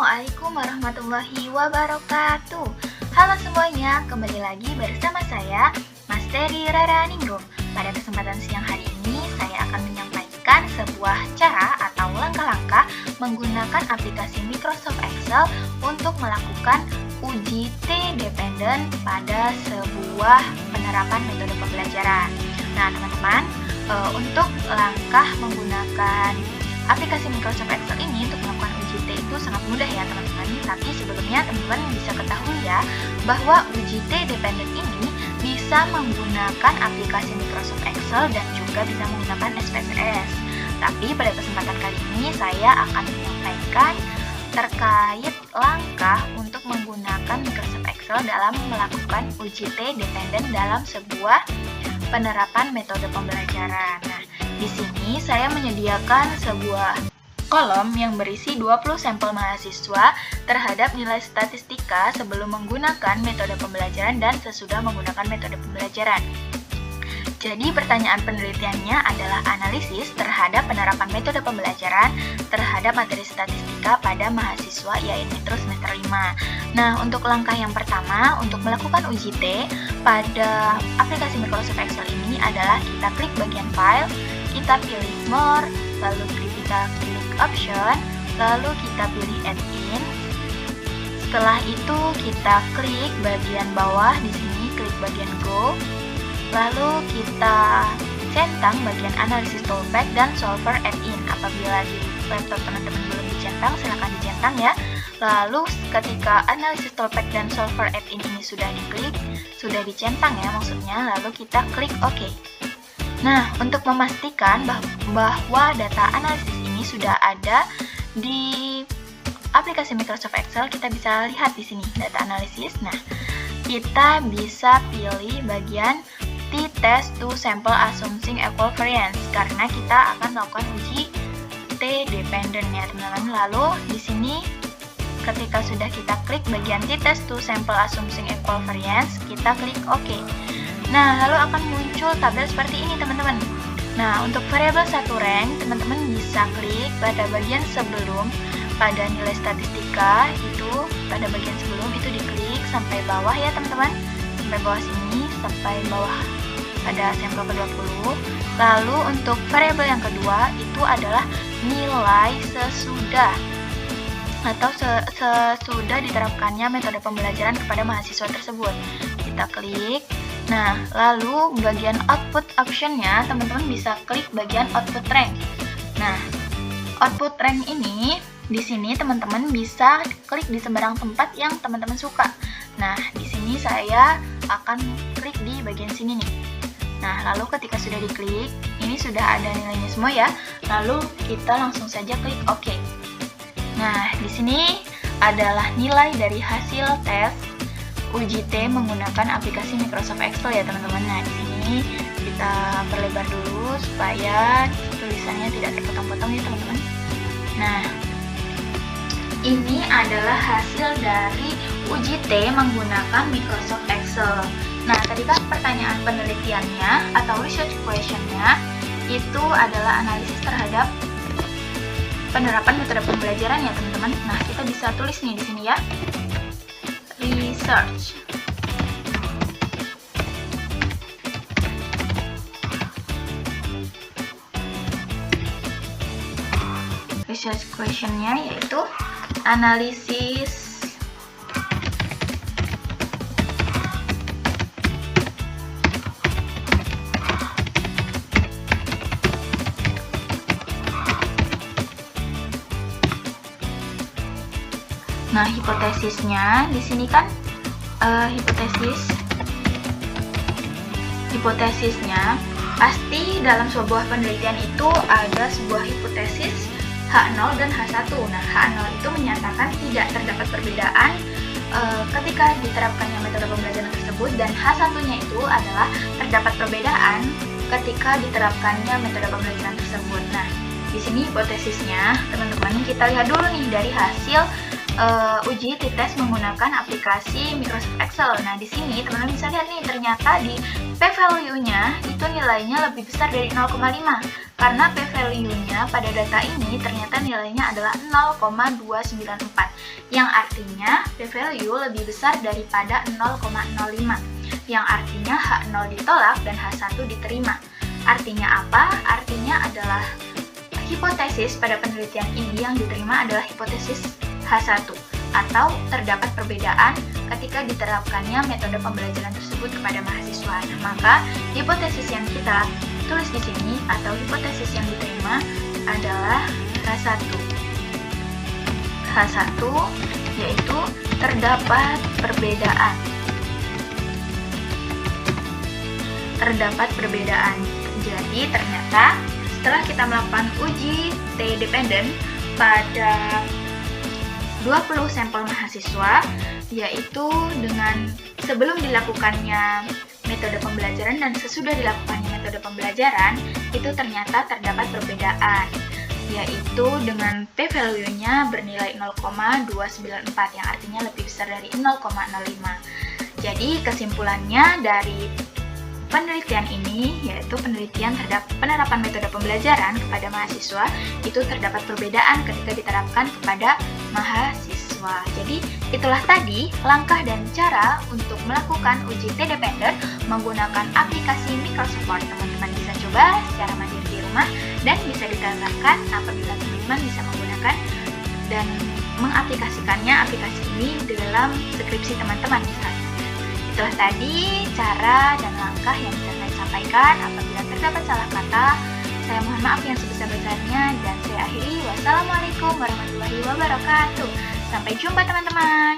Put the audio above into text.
Assalamualaikum warahmatullahi wabarakatuh. Halo semuanya, kembali lagi bersama saya, Mas Terry Rara Ningrum. Pada kesempatan siang hari ini, saya akan menyampaikan sebuah cara atau langkah-langkah menggunakan aplikasi Microsoft Excel untuk melakukan uji T-dependent pada sebuah penerapan metode pembelajaran. Nah, teman-teman, untuk langkah menggunakan aplikasi Microsoft Excel ini untuk melakukan uji T itu sangat mudah ya teman-teman. Tapi sebelumnya teman-teman bisa ketahui ya bahwa uji T-dependent ini bisa menggunakan aplikasi Microsoft Excel dan juga bisa menggunakan SPSS. Tapi pada kesempatan kali ini saya akan menyampaikan terkait langkah untuk menggunakan Microsoft Excel dalam melakukan uji T-dependent dalam sebuah penerapan metode pembelajaran. Nah, di sini saya menyediakan sebuah kolom yang berisi 20 sampel mahasiswa terhadap nilai statistika sebelum menggunakan metode pembelajaran dan sesudah menggunakan metode pembelajaran. Jadi pertanyaan penelitiannya adalah analisis terhadap penerapan metode pembelajaran terhadap materi statistika pada mahasiswa IAIN Metro semester 5. Nah, untuk langkah yang pertama untuk melakukan uji T pada aplikasi Microsoft Excel ini adalah kita klik bagian file, kita pilih more, lalu kita klik option, lalu kita pilih add in. Setelah itu kita klik bagian bawah di sini, klik bagian go. Lalu kita centang bagian analisis toolpath dan solver add-in. Apabila di laptop teman-teman belum dicentang, silahkan dicentang ya. Lalu ketika analisis toolpath dan solver add-in ini sudah diklik, sudah dicentang ya maksudnya, lalu kita klik OK. Nah, untuk memastikan bahwa data analisis ini sudah ada di aplikasi Microsoft Excel, kita bisa lihat di sini data analisis. Nah, kita bisa pilih bagian T-test to sample assuming equal variance karena kita akan melakukan uji T-dependent ya teman-teman. Lalu di sini ketika sudah kita klik bagian T-test to sample assuming equal variance, kita klik OK. Nah, lalu akan muncul tabel seperti ini teman-teman. Nah, untuk variabel 1 rank, teman-teman bisa klik pada bagian sebelum pada nilai statistika itu, pada bagian sebelum itu diklik sampai bawah ya teman-teman. Sampai bawah sini, sampai bawah pada sampel ke-20. Lalu untuk variabel yang kedua itu adalah nilai sesudah atau sesudah diterapkannya metode pembelajaran kepada mahasiswa tersebut. Kita klik. Nah, lalu bagian output optionnya teman-teman bisa klik bagian output rank. Nah, output rank ini di sini teman-teman bisa klik di sembarang tempat yang teman-teman suka. Nah, di sini saya akan klik di bagian sini nih. Nah, lalu ketika sudah diklik, ini sudah ada nilainya semua ya. Lalu kita langsung saja klik OK. Nah, di sini adalah nilai dari hasil tes uji T menggunakan aplikasi Microsoft Excel ya teman-teman. Nah, di sini kita perlebar dulu supaya tulisannya tidak terpotong-potong ya teman-teman. Nah, ini adalah hasil dari uji T menggunakan Microsoft Excel. Nah, tadi kan pertanyaan penelitiannya atau research question-nya itu adalah analisis terhadap penerapan metode pembelajaran ya teman-teman. Nah, kita bisa tulis nih di sini ya. Research. Research question-nya yaitu analisis Nah, hipotesisnya di sini kan hipotesisnya pasti dalam sebuah penelitian itu ada sebuah hipotesis H0 dan H1. Nah, H0 itu menyatakan tidak terdapat perbedaan ketika diterapkannya metode pembelajaran tersebut, dan H1-nya itu adalah terdapat perbedaan ketika diterapkannya metode pembelajaran tersebut. Nah, di sini hipotesisnya, teman-teman, kita lihat dulu nih dari hasil uji t-test menggunakan aplikasi Microsoft Excel. Nah, di sini teman-teman bisa lihat nih, ternyata di p-value-nya itu nilainya lebih besar dari 0,5. Karena p-value-nya pada data ini ternyata nilainya adalah 0,294. Yang artinya p-value lebih besar daripada 0,05. Yang artinya H0 ditolak dan H1 diterima. Artinya apa? Artinya adalah hipotesis pada penelitian ini yang diterima adalah hipotesis H1 atau terdapat perbedaan ketika diterapkannya metode pembelajaran tersebut kepada mahasiswa. Nah, maka hipotesis yang kita tulis di sini atau hipotesis yang diterima adalah H1. H1 yaitu terdapat perbedaan. Terdapat perbedaan. Jadi ternyata setelah kita melakukan uji T-dependent pada 20 sampel mahasiswa, yaitu dengan sebelum dilakukannya metode pembelajaran dan sesudah dilakukannya metode pembelajaran, itu ternyata terdapat perbedaan, yaitu dengan p-value-nya bernilai 0,294, yang artinya lebih besar dari 0,05. Jadi kesimpulannya dari penelitian ini, yaitu penelitian terhadap penerapan metode pembelajaran kepada mahasiswa, itu terdapat perbedaan ketika diterapkan kepada mahasiswa. Jadi, itulah tadi langkah dan cara untuk melakukan uji T-dependent menggunakan aplikasi Microsoft Word. Teman-teman bisa coba secara mandiri di rumah dan bisa diterapkan apabila teman-teman bisa menggunakan dan mengaplikasikannya aplikasi ini dalam skripsi teman-teman misalnya. Itulah tadi cara dan langkah yang bisa saya sampaikan. Apabila terdapat salah kata, saya mohon maaf yang sebesar-besarnya dan saya akhiri. Wassalamualaikum warahmatullahi wabarakatuh. Sampai jumpa teman-teman.